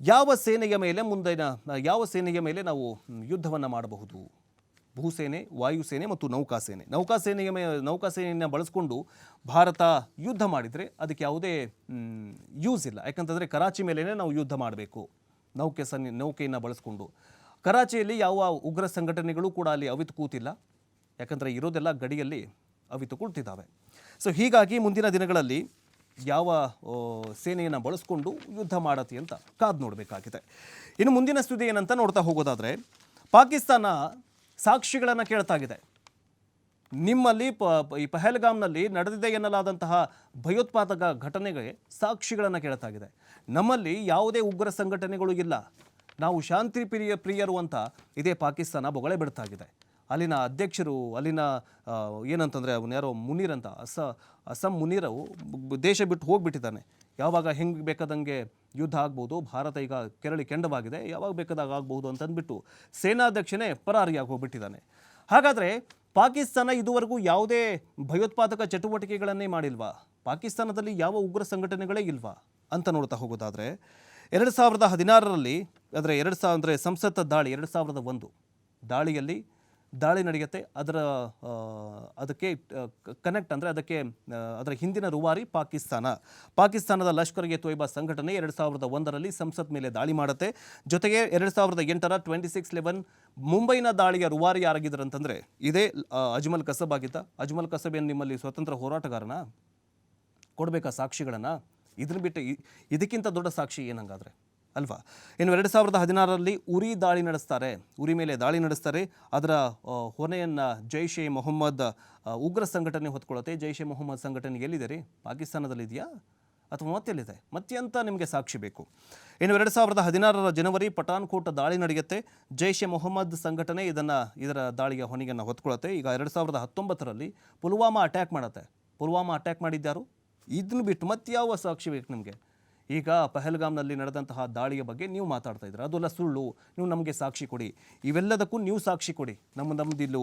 ಯಾವ ಸೇನೆಯ ಮೇಲೆ ನಾವು ಯುದ್ಧವನ್ನು ಮಾಡಬಹುದು? ಭೂಸೇನೆ, ವಾಯುಸೇನೆ ಮತ್ತು ನೌಕಾಸೇನೆ. ನೌಕಾಸೇನೆಯನ್ನು ಬಳಸ್ಕೊಂಡು ಭಾರತ ಯುದ್ಧ ಮಾಡಿದರೆ ಅದಕ್ಕೆ ಯಾವುದೇ ಯೂಸ್ ಇಲ್ಲ. ಯಾಕಂತಂದರೆ ಕರಾಚಿ ಮೇಲೇ ನಾವು ಯುದ್ಧ ಮಾಡಬೇಕು ನೌಕೆಯನ್ನು ಬಳಸ್ಕೊಂಡು. ಕರಾಚಿಯಲ್ಲಿ ಯಾವ ಉಗ್ರ ಸಂಘಟನೆಗಳು ಕೂಡ ಅಲ್ಲಿ ಅವಿತು ಕೂತಿಲ್ಲ. ಯಾಕಂದರೆ ಇರೋದೆಲ್ಲ ಗಡಿಯಲ್ಲಿ ಅವಿತು ಕೂತಿದ್ದಾವೆ. ಸೊ ಹೀಗಾಗಿ ಮುಂದಿನ ದಿನಗಳಲ್ಲಿ ಯಾವ ಸೇನೆಯನ್ನು ಬಳಸ್ಕೊಂಡು ಯುದ್ಧ ಮಾಡತ್ತೆ ಅಂತ ಕಾದು ನೋಡಬೇಕಾಗಿದೆ. ಇನ್ನು ಮುಂದಿನ ಸುದ್ದಿ ಏನಂತ ನೋಡ್ತಾ ಹೋಗೋದಾದರೆ, ಪಾಕಿಸ್ತಾನ ಸಾಕ್ಷಿಗಳನ್ನು ಕೇಳ್ತಾಗಿದೆ. ನಿಮ್ಮಲ್ಲಿ ಈ ಪಹಲ್ಗಾಮ್ನಲ್ಲಿ ನಡೆದಿದೆ ಎನ್ನಲಾದಂತಹ ಭಯೋತ್ಪಾದಕ ಘಟನೆಗೆ ಸಾಕ್ಷಿಗಳನ್ನು ಕೇಳ್ತಾಗಿದೆ. ನಮ್ಮಲ್ಲಿ ಯಾವುದೇ ಉಗ್ರ ಸಂಘಟನೆಗಳು ಇಲ್ಲ, ನಾವು ಶಾಂತಿ ಪ್ರಿಯರು ಅಂತ ಇದೇ ಪಾಕಿಸ್ತಾನ ಬೊಗಳೆ ಬಿಡ್ತಾಗಿದೆ. ಅಲ್ಲಿನ ಅಧ್ಯಕ್ಷರು, ಅಲ್ಲಿನ ಏನಂತಂದರೆ ಅವನು ಯಾರೋ ಮುನೀರ್ ಅಂತ, ಅಸ್ಸಾಂ ಮುನೀರು ದೇಶ ಬಿಟ್ಟು ಹೋಗಿಬಿಟ್ಟಿದ್ದಾನೆ. ಯಾವಾಗ ಹೆಂಗೆ ಬೇಕಾದಂಗೆ ಯುದ್ಧ ಆಗ್ಬೋದು, ಭಾರತ ಈಗ ಕೆಂಡವಾಗಿದೆ, ಯಾವಾಗ ಬೇಕಾದಾಗ ಆಗ್ಬೋದು ಅಂತಂದ್ಬಿಟ್ಟು ಸೇನಾಧ್ಯಕ್ಷನೇ ಪರಾರಿಯಾಗಿ ಹೋಗ್ಬಿಟ್ಟಿದ್ದಾನೆ. ಹಾಗಾದರೆ ಪಾಕಿಸ್ತಾನ ಇದುವರೆಗೂ ಯಾವುದೇ ಭಯೋತ್ಪಾದಕ ಚಟುವಟಿಕೆಗಳನ್ನೇ ಮಾಡಿಲ್ವಾ? ಪಾಕಿಸ್ತಾನದಲ್ಲಿ ಯಾವ ಉಗ್ರ ಸಂಘಟನೆಗಳೇ ಇಲ್ವಾ ಅಂತ ನೋಡ್ತಾ ಹೋಗೋದಾದರೆ, 2016ರಲ್ಲಿ ಅಂದರೆ ಸಂಸತ್ ದಾಳಿ 2001 ದಾಳಿಯಲ್ಲಿ ದಾಳಿ ನಡೆಯುತ್ತೆ. ಅದಕ್ಕೆ ಕನೆಕ್ಟ್ ಅಂದರೆ ಅದರ ಹಿಂದಿನ ರೂವಾರಿ ಪಾಕಿಸ್ತಾನದ ಲಷ್ಕರ್ ಎ ತೊಯ್ಬಾ ಸಂಘಟನೆ 2001ರಲ್ಲಿ ಸಂಸತ್ ಮೇಲೆ ದಾಳಿ ಮಾಡುತ್ತೆ. ಜೊತೆಗೆ 2008ರ 26/11 ಮುಂಬೈನ ದಾಳಿಯ ರೂವಾರಿ ಯಾರಾಗಿದ್ದಾರೆ ಅಂತಂದರೆ ಇದೇ ಅಜ್ಮಲ್ ಕಸಬ್ ಆಗಿದ್ದ. ಅಜ್ಮಲ್ ಕಸಬ್ ಏನು ನಿಮ್ಮಲ್ಲಿ ಸ್ವತಂತ್ರ ಹೋರಾಟಗಾರನ? ಕೊಡಬೇಕಾ ಸಾಕ್ಷಿಗಳನ್ನು? ಇದನ್ನು ಬಿಟ್ಟು ಇದಕ್ಕಿಂತ ದೊಡ್ಡ ಸಾಕ್ಷಿ ಏನಂಗಾದರೆ ಅಲ್ವಾ? ಇನ್ನು 2016ರಲ್ಲಿ ಉರಿ ಮೇಲೆ ದಾಳಿ ನಡೆಸ್ತಾರೆ. ಅದರ ಹೊಣೆಯನ್ನು ಜೈಷ್ ಎ ಮೊಹಮ್ಮದ್ ಉಗ್ರ ಸಂಘಟನೆ ಹೊತ್ಕೊಳ್ಳುತ್ತೆ. ಜೈಷ್ ಎ ಮೊಹಮ್ಮದ್ ಸಂಘಟನೆ ಎಲ್ಲಿದೆ ರೀ? ಪಾಕಿಸ್ತಾನದಲ್ಲಿದೆಯಾ ಅಥವಾ ಮತ್ತೆಲ್ಲಿದೆ? ಮತ್ತೆ ಅಂತ ನಿಮಗೆ ಸಾಕ್ಷಿ ಬೇಕು. ಇನ್ನು 2016ರ ಜನವರಿ ಪಠಾನ್ಕೋಟ್ ದಾಳಿ ನಡೆಯುತ್ತೆ. ಜೈಷ್ ಎ ಮೊಹಮ್ಮದ್ ಸಂಘಟನೆ ಇದರ ದಾಳಿಯ ಹೊಣೆಯನ್ನು ಹೊತ್ಕೊಳ್ಳುತ್ತೆ. ಈಗ 2019ರಲ್ಲಿ ಪುಲ್ವಾಮಾ ಅಟ್ಯಾಕ್ ಮಾಡಿದ್ಯಾರು? ಇದನ್ನು ಬಿಟ್ಟು ಮತ್ತೆ ಯಾವ ಸಾಕ್ಷಿ ಬೇಕು ನಿಮಗೆ? ಈಗ ಪಹಲ್ಗಾಮ್ನಲ್ಲಿ ನಡೆದಂತಹ ದಾಳಿಯ ಬಗ್ಗೆ ನೀವು ಮಾತಾಡ್ತಾ ಇದ್ದೀರಾ, ಅದೆಲ್ಲ ಸುಳ್ಳು, ನೀವು ನಮಗೆ ಸಾಕ್ಷಿ ಕೊಡಿ. ಇವೆಲ್ಲದಕ್ಕೂ ನೀವು ಸಾಕ್ಷಿ ಕೊಡಿ. ನಮ್ಮದಿಲ್ಲು